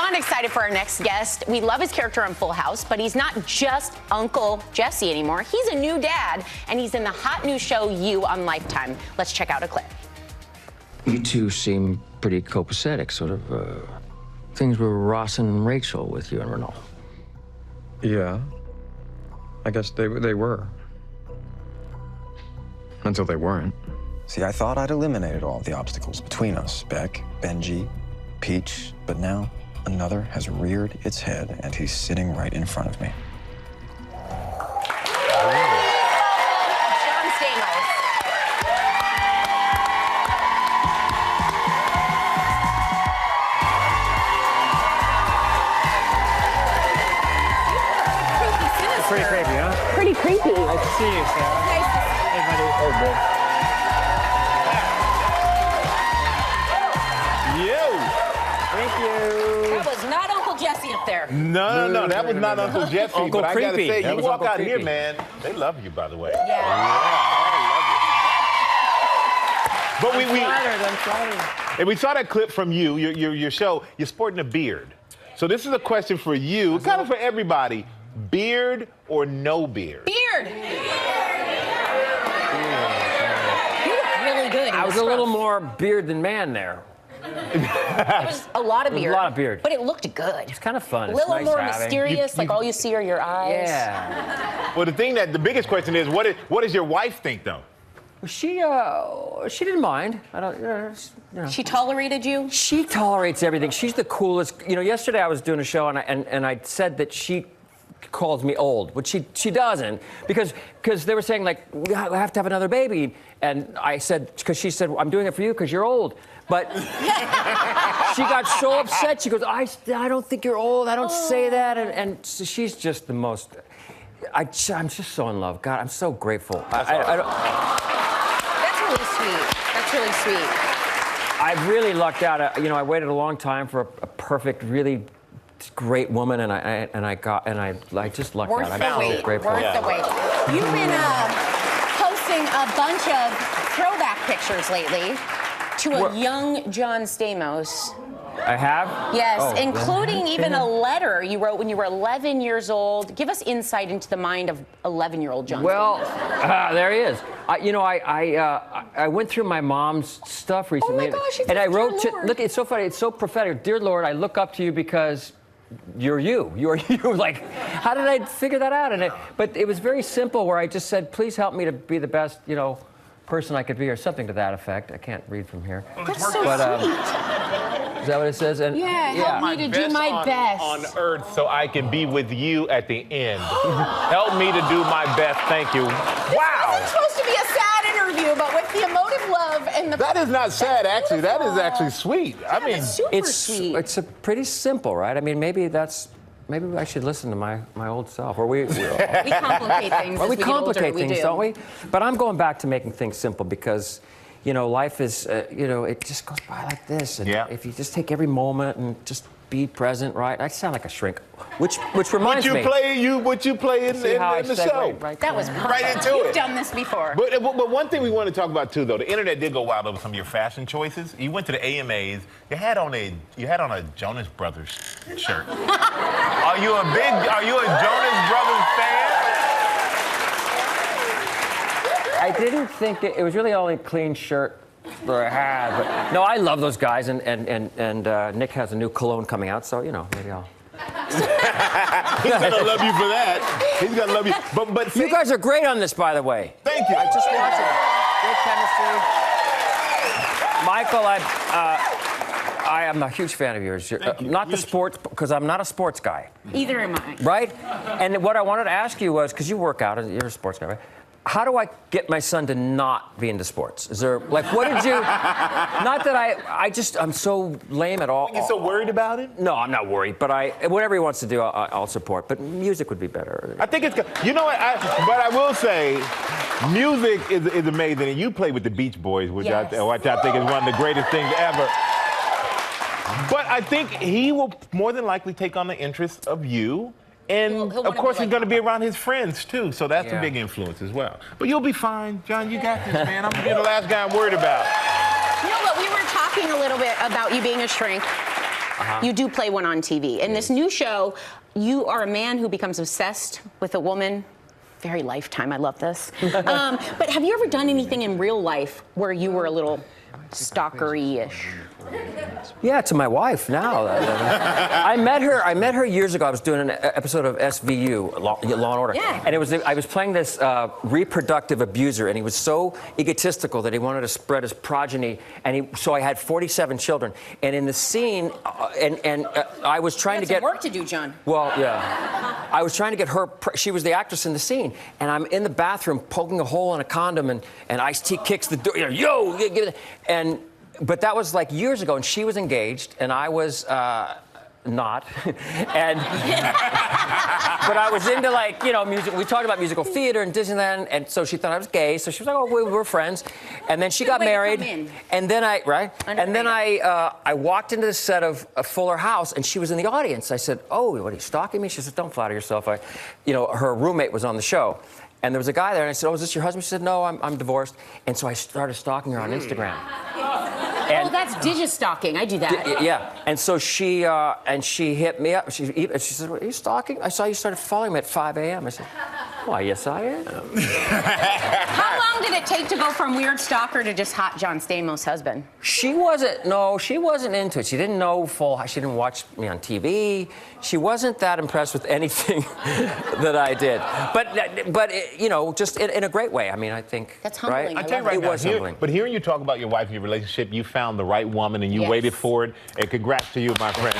beyond excited for our next guest. We love his character on Full House, but he's not just Uncle Jesse anymore. He's a new dad, and he's in the hot new show You on Lifetime. Let's check out a clip. You two seem pretty copacetic, sort of things with Ross and Rachel with you and Renault. Yeah, I guess they were. Until they weren't. See, I thought I'd eliminated all of the obstacles between us, Beck, Benji, Peach, but now another has reared its head and he's sitting right in front of me. John Stamos. Pretty creepy, huh? Pretty creepy. Nice to see you, Sarah. Nice to Hey, buddy. Oh, boy. Thank you. That was not Uncle Jesse up there. No, that was not Uncle Jesse. Uncle but I gotta Creepy. say, That you was walk Uncle out here, Creepy. man. They love you, by the way. Yeah. But I'm flattered. and we saw that clip from you, your show. You're sporting a beard. So this is a question for you, kind of for everybody. Beard or no beard? Beard. You look really good. I was a little more beard than man there. It was a lot of beard. A lot of beard. But it looked good. It's kind of fun. A It's little nice more having. mysterious, like all you see are your eyes. Yeah. Well, the biggest question is, what does your wife think, though? She didn't mind. I don't, you know. She tolerated you? She tolerates everything. She's the coolest. You know, yesterday I was doing a show and I said that she calls me old, which she doesn't, because they were saying, like, we have to have another baby, and I said, because she said, I'm doing it for you because you're old. But she got so upset. She goes, I don't think you're old. I don't say that. And so she's just the most. I'm just so in love. God, I'm so grateful. That's really sweet. That's really sweet. I really lucked out. You know, I waited a long time for a perfect, really great woman, and I just lucked out. I'm so grateful. Worth the wait. You've been posting a bunch of throwback pictures lately to a young John Stamos. I have? Yes, Oh, including even a letter you wrote when you were 11 years old. Give us insight into the mind of 11-year-old John Well, Stamos. there he is. You know, I went through my mom's stuff recently. Oh my gosh, and I Dear wrote Lord. look, it's so funny, it's so prophetic. Dear Lord, I look up to you because you're you. You're you. Like, how did I figure that out? But it was very simple, where I just said, please help me to be the best, you know, person I could be, or something to that effect. I can't read from here. That's so sweet. Is that what it says? And Yeah, help me to do my best. On earth, so I can be with you at the end. Help me to do my best. Thank you. Wow. It's supposed to be a sad interview, but with the emotive love and the... That is not sad, actually. That is actually sweet. I mean, It's super sweet. It's a pretty simple, right? I mean, maybe I should listen to my old self. Or we complicate things. well, as we get complicate older, things, don't we? But I'm going back to making things simple because, you know, life is, you know, it just goes by like this. And if you just take every moment and just be present, right? I sound like a shrink, which reminds me. What you play in the show. Right That was perfect. Right into You've it. done this before. But one thing we want to talk about too, though, the internet did go wild over some of your fashion choices. You went to the AMAs. You had on a Jonas Brothers shirt. Are you a Jonas Brothers fan? I didn't think it was really the only clean shirt that I had. But no, I love those guys, and Nick has a new cologne coming out, so, you know, maybe I'll. He's gonna love you for that. He's gonna love you. But You guys are great on this, by the way. Thank you. I just watched it. Great chemistry. Michael, I am a huge fan of yours. Not the sports, because I'm not a sports guy. Either am I. Right? And what I wanted to ask you was, because you work out, you're a sports guy, right? How do I get my son to not be into sports? Is there, like, what did you... Not that I'm so lame at all. You're so worried about it? No, I'm not worried, but whatever he wants to do, I'll support. But music would be better. I think it's... You know what? But I will say, music is amazing. And you play with the Beach Boys, which I think is one of the greatest things ever. But I think he will more than likely take on the interest of you. And, of course, he's going to be around his friends, too. So that's a big influence as well. But you'll be fine. John, you got this, man. I'm going to be the last guy I'm worried about. You know what? We were talking a little bit about you being a shrink. You do play one on TV. In this new show, you are a man who becomes obsessed with a woman. Very Lifetime, I love this. But have you ever done anything in real life where you were a little stalkery-ish? Yeah, to my wife now. I met her years ago. I was doing an episode of SVU, Law and Order. Yeah. And I was playing this reproductive abuser, and he was so egotistical that he wanted to spread his progeny, so I had 47 children. And in the scene, I was trying to get some work to do, John. Well, yeah. I was trying to get her. She was the actress in the scene, and I'm in the bathroom poking a hole in a condom, and Ice-T kicks the door. Yo, give it. But that was like years ago, and she was engaged, and I was not. But I was into, like, music. We talked about musical theater and Disneyland, and so she thought I was gay. So she was like, "Oh, we're friends." And then she got married, and then I walked into the set of Fuller House, and she was in the audience. I said, "Oh, what are you stalking me?" She said, "Don't flatter yourself." Her roommate was on the show. And there was a guy there, and I said, "Oh, is this your husband?" She said, "No, I'm divorced." And so I started stalking her on Instagram. Oh, that's digi-stalking. I do that. Yeah. And so she hit me up. She said, "Are you stalking? I saw you started following me at 5 a.m." I said, "Why, yes, I am." How long did it take to go from weird stalker to just hot John Stamos husband? She wasn't into it. She didn't know she didn't watch me on TV. She wasn't that impressed with anything that I did. But just in a great way. I mean, I think. That's humbling. Right? I tell you right it now, was humbling. But hearing you talk about your wife and your relationship, you found the right woman and you waited for it. And congrats to you, my friend.